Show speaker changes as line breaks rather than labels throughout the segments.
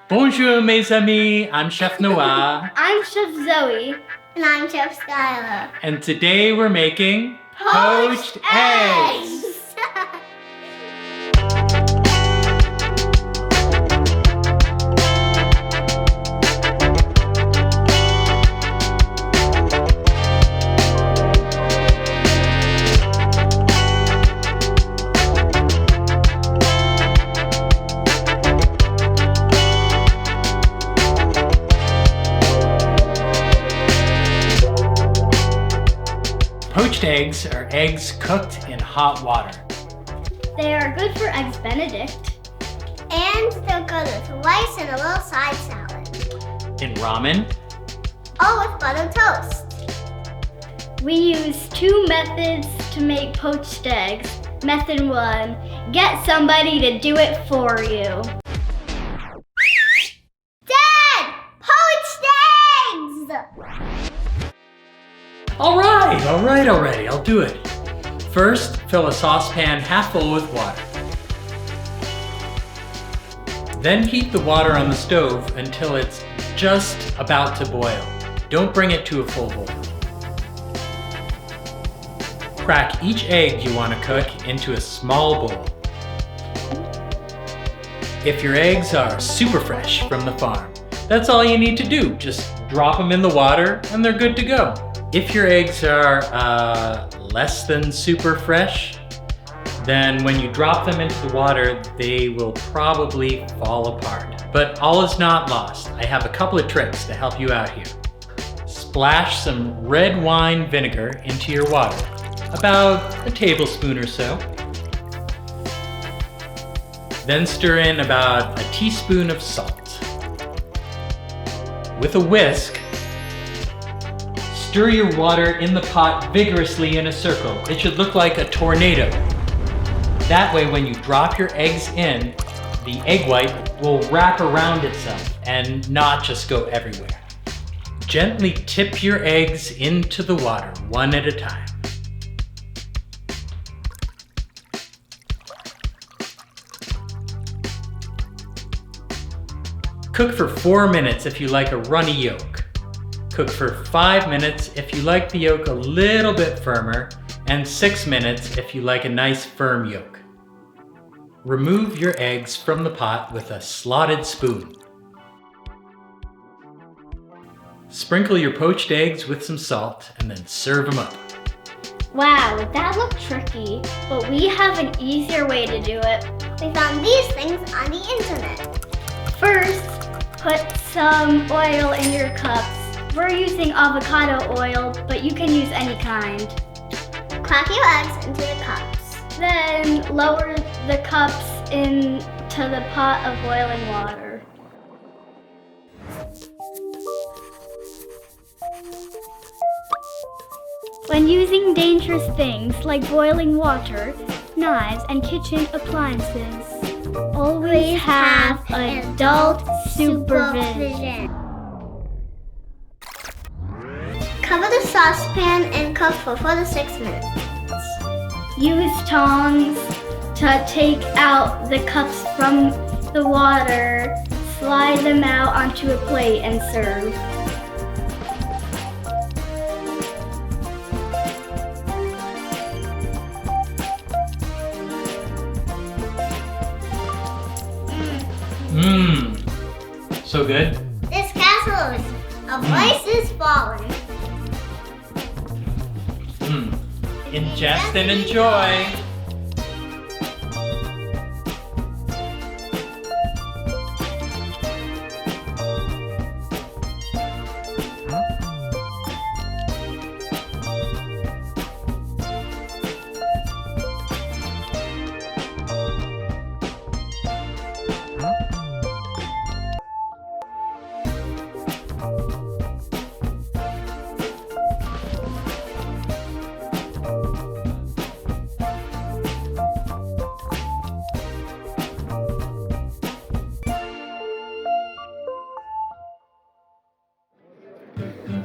Bonjour, mes amis. I'm Chef Noah.
I'm Chef Zoe.
And I'm Chef Skylar.
And today we're making poached eggs. Poached eggs are eggs cooked in hot water.
They are good for Eggs Benedict.
And they're good with rice and a little side salad.
In ramen.
Or with buttered toast.
We use two methods to make poached eggs. Method 1, get somebody to do it for you.
Dad! Poached eggs!
Alright, I'll do it. First, fill a saucepan half full with water. Then heat the water on the stove until it's just about to boil. Don't bring it to a full boil. Crack each egg you want to cook into a small bowl. If your eggs are super fresh from the farm, that's all you need to do. Just drop them in the water and they're good to go. If your eggs are less than super fresh, then when you drop them into the water, they will probably fall apart. But all is not lost. I have a couple of tricks to help you out here. Splash some red wine vinegar into your water, about a tablespoon or so. Then stir in about a teaspoon of salt. With a whisk, stir your water in the pot vigorously in a circle. It should look like a tornado. That way, when you drop your eggs in, the egg white will wrap around itself and not just go everywhere. Gently tip your eggs into the water, one at a time. Cook for 4 minutes if you like a runny yolk. Cook for 5 minutes if you like the yolk a little bit firmer, and 6 minutes if you like a nice firm yolk. Remove your eggs from the pot with a slotted spoon. Sprinkle your poached eggs with some salt and then serve them up.
Wow, that looked tricky, but we have an easier way to do it.
We found these things on the internet.
First, put some oil in your cups. We're using avocado oil, but you can use any kind.
Crack your eggs into the cups.
Then lower the cups into the pot of boiling water. When using dangerous things like boiling water, knives, and kitchen appliances, always have adult supervision.
Cover the saucepan and cook for 4 to 6 minutes.
Use tongs to take out the cups from the water, slide them out onto a plate, and serve.
So good.
This casserole of rice is falling.
Ingest and enjoy.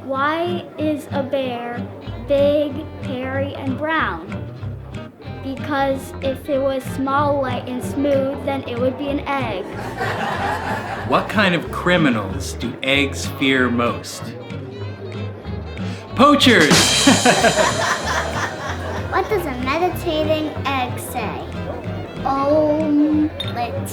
Why is a bear big, hairy, and brown?
because if it was small, light, and smooth, then it would be an egg.
What kind of criminals do eggs fear most? Poachers!
What does a meditating egg say? Omelet.